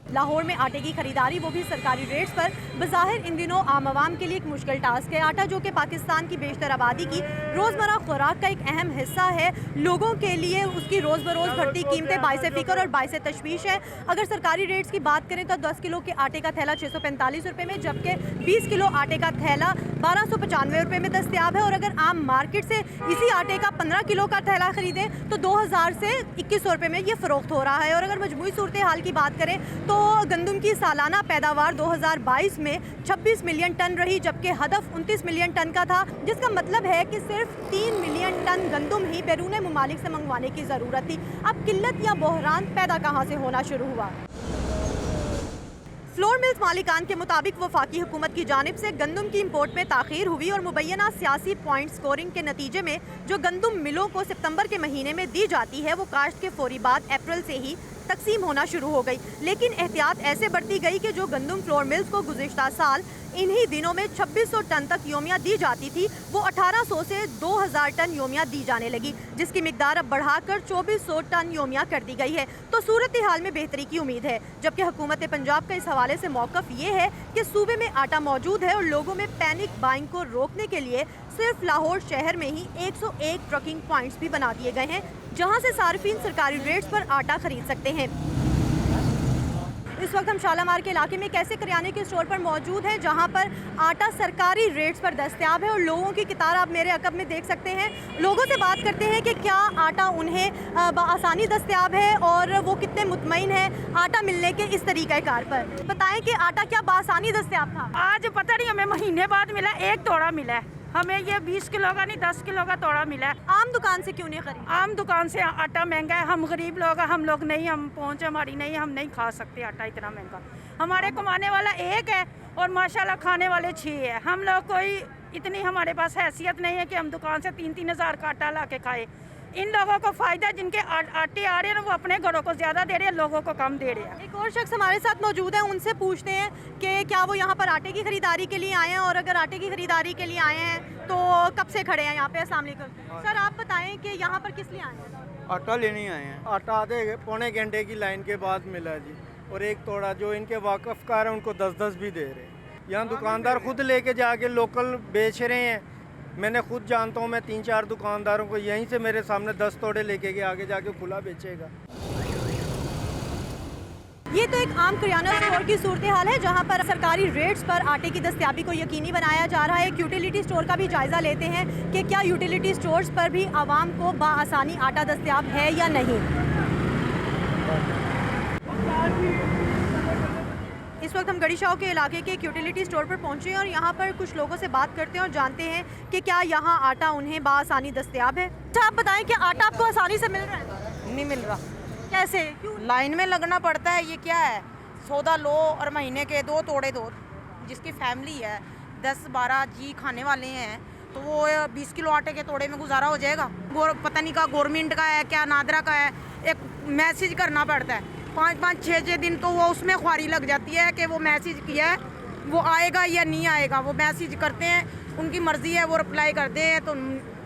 लाहौर में आटे की खरीदारी, वो भी सरकारी रेट्स पर, बज़ाहिर इन दिनों आम आवाम के लिए एक मुश्किल टास्क है। आटा जो कि पाकिस्तान की बेशतर आबादी की रोज़मर्रा खुराक का एक अहम हिस्सा है, लोगों के लिए उसकी रोज़ बरोज़ बढ़ती कीमतें बाइसे फ़िक्र और बाइसे तशवीश है। अगर सरकारी रेट्स की बात करें तो 10 किलो के आटे का थैला 645 रुपये में, जबकि 20 किलो आटे का थैला 1295 रुपये में दस्तियाब है। और अगर आम मार्केट से इसी आटे का 15 किलो का थैला खरीदें तो 2000 से 2100 रुपये में ये फ़रोख्त हो रहा है। और अगर मजमूई सूरत हाल की बात करें तो गंदम की सालाना पैदावार 2022 में 26 मिलियन टन रही, जबकि हदफ 29 मिलियन टन का था, जिसका मतलब है कि सिर्फ 3 मिलियन टन गंदम ही बैरून ममालिक से मंगवाने की ज़रूरत थी। अब किल्लत या बहरान पैदा कहाँ से होना शुरू हुआ? फ्लोर मिल्स मालिकान के मुताबिक वफाकी हुकूमत की जानिब से गंदम की इम्पोर्ट में ताख़ीर हुई और मुबैना सियासी पॉइंट स्कोरिंग के नतीजे में जो गंदम मिलों को सितंबर के महीने में दी जाती है वो काश्त के फौरी बाद अप्रैल से ही तकसीम होना शुरू हो गई। लेकिन एहतियात ऐसे बढ़ती गई कि जो गंदम फ्लोर मिल्स को गुज़िश्ता साल इन्हीं दिनों में 2600 टन तक योमिया दी जाती थी, वो 1800 से 2000 टन योमिया दी जाने लगी, जिसकी मिकदार अब बढ़ाकर 2400 टन योमिया कर दी गई है। तो सूरत हाल में बेहतरी की उम्मीद है, जबकि हुकूमत पंजाब का इस हवाले से मौक़िफ़ ये है कि सूबे में आटा मौजूद है और लोगों में पैनिक बाइंग को रोकने के लिए सिर्फ लाहौर शहर में ही 101 ट्रकिंग पॉइंट्स भी बना दिए गए हैं, जहाँ से सार्फिन सरकारी रेट्स पर आटा खरीद सकते हैं। इस वक्त हम शालामार के इलाके में एक ऐसे करियाने के स्टोर पर मौजूद हैं जहां पर आटा सरकारी रेट्स पर दस्तयाब है और लोगों की कतार आप मेरे अकब में देख सकते हैं। लोगों से बात करते हैं कि क्या आटा उन्हें आसानी दस्तयाब है और वो कितने मुतमईन हैं आटा मिलने के इस तरीक़ाकार पर। बताएं कि आटा क्या बासानी दस्तयाब था? आज पता नहीं, हमें महीने बाद मिला, एक तोड़ा मिला है हमें। ये 20 किलो का नहीं 10 किलो का तोड़ा मिला है। आम दुकान से क्यों नहीं खरीद? आम दुकान से आटा महंगा है, हम गरीब लोग हैं, हम लोग नहीं, हम पहुँच हमारी नहीं, हम नहीं खा सकते आटा इतना महंगा। हमारे कमाने वाला एक है और माशाल्लाह खाने वाले 6 है। हम लोग कोई इतनी हमारे पास हैसियत नहीं है कि हम दुकान से 3-3 हज़ार का आटा ला के खाए। इन लोगों को फ़ायदा, जिनके आटे आ रहे हैं वो अपने घरों को ज़्यादा दे रहे हैं, लोगों को कम दे रहे हैं। एक और शख्स हमारे साथ मौजूद है, उनसे पूछते हैं कि क्या वो यहाँ पर आटे की खरीदारी के लिए आए हैं, और अगर आटे की खरीदारी के लिए आए हैं तो कब से खड़े हैं यहाँ पे? अस्सलाम वालेकुम सर, आप बताएं कि यहाँ पर किस लिए आए हैं? आटा लेने आए हैं। आटा आधे पौने घंटे की लाइन के बाद मिला जी, और एक तोड़ा जो इनके वाकफ़कार हैं उनको 10-10 भी दे रहे हैं। यहाँ दुकानदार खुद लेके जाके लोकल बेच रहे हैं। मैंने खुद जानता हूँ, मैं 3-4 दुकानदारों को, यहीं से मेरे सामने 10 तोड़े लेके गए, आगे जाके खुला बेचेगा। ये तो एक आम किराना स्टोर की सूरत हाल है जहाँ पर सरकारी रेट्स पर आटे की दस्तयाबी को यकीनी बनाया जा रहा है। एक यूटिलिटी स्टोर का भी जायज़ा लेते हैं कि क्या यूटिलिटी स्टोर्स पर भी आवाम को बाआसानी आटा दस्तयाब है या नहीं। इस वक्त हम गड़ीशाह के इलाके के एक यूटिलिटी स्टोर पर पहुंचे हैं और यहाँ पर कुछ लोगों से बात करते हैं और जानते हैं कि क्या यहाँ आटा उन्हें बाआसानी दस्तयाब है। अच्छा, आप बताएं कि आटा आपको आसानी से मिल रहा है? नहीं मिल रहा। कैसे? क्यों? लाइन में लगना पड़ता है। ये क्या है, सौदा लो और महीने के 2 तोड़े दो। जिसकी फैमिली है 10-12 जी खाने वाले हैं तो वो 20 किलो आटे के तोड़े में गुजारा हो जाएगा। पता नहीं का गवर्नमेंट का है क्या नादरा का है, एक मैसेज करना पड़ता है 5-5, 6-6 दिन, तो वो उसमें ख्वारी लग जाती है कि वो मैसेज किया है, वो आएगा या नहीं आएगा। वो मैसेज करते हैं, उनकी मर्ज़ी है, वो रिप्लाई करते हैं तो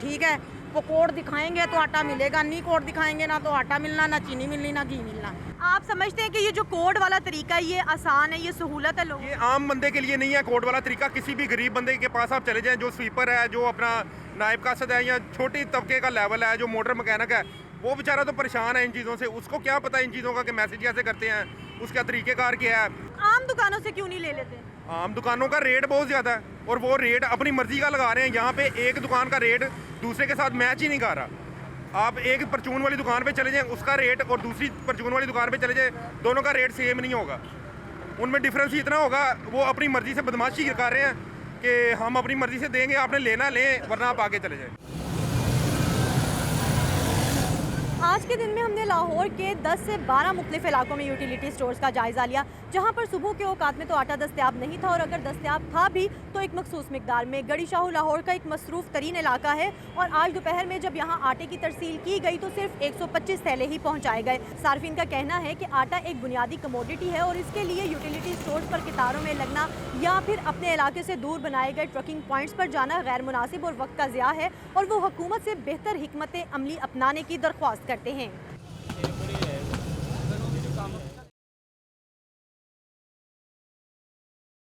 ठीक है। वो कोड दिखाएंगे तो आटा मिलेगा, नहीं कोड दिखाएंगे ना तो आटा मिलना, ना चीनी मिलनी, ना घी मिलना। आप समझते हैं कि ये जो कोड वाला तरीका है ये आसान है, ये सहूलत है लोगों? ये आम बंदे के लिए नहीं है कोड वाला तरीका। किसी भी गरीब बंदे के पास आप चले जाएं, जो स्वीपर है, जो अपना नायब कासद है, या छोटी तबके का लेवल है, जो मोटर मैकेनिक है, वो बेचारा तो परेशान है इन चीज़ों से। उसको क्या पता इन चीज़ों का कि मैसेज कैसे करते हैं, उसका तरीक़ेकार क्या है। आम दुकानों से क्यों नहीं ले लेते? आम दुकानों का रेट बहुत ज़्यादा है और वो रेट अपनी मर्जी का लगा रहे हैं। यहाँ पे एक दुकान का रेट दूसरे के साथ मैच ही नहीं कर रहा। आप एक परचून वाली दुकान पे चले जाएं, उसका रेट, और दूसरी परचून वाली दुकान पे चले जाएं, दोनों का रेट सेम नहीं होगा। उनमें डिफरेंस इतना होगा, वो अपनी मर्जी से बदमाशी कर रहे हैं कि हम अपनी मर्जी से देंगे, आपने लेना लें वरना आप आगे चले जाएँ। आज के दिन में हमने लाहौर के 10 से 12 मुख्तलिफ इलाकों में यूटिलिटी स्टोर्स का जायज़ा लिया, जहाँ पर सुबह के औकात में तो आटा दस्तयाब नहीं था, और अगर दस्तयाब था भी तो एक मखसूस मिकदार में। गड़ीशाह लाहौर का एक मसरूफ़ तरीन इलाका है और आज दोपहर में जब यहाँ आटे की तरसील की गई तो सिर्फ 125 थैले ही पहुँचाए गए। सार्फिन का कहना है कि आटा एक बुनियादी कमोडिटी है और इसके लिए यूटिलिटी स्टोर्स पर कतारों में लगना या फिर अपने इलाके से दूर बनाए गए ट्रकिंग पॉइंट्स पर जाना गैर मुनासिब और वक्त का ज़िया है, और वो हुकूमत से बेहतर हिकमत अमली अपनाने की दरख्वास्त करते हैं।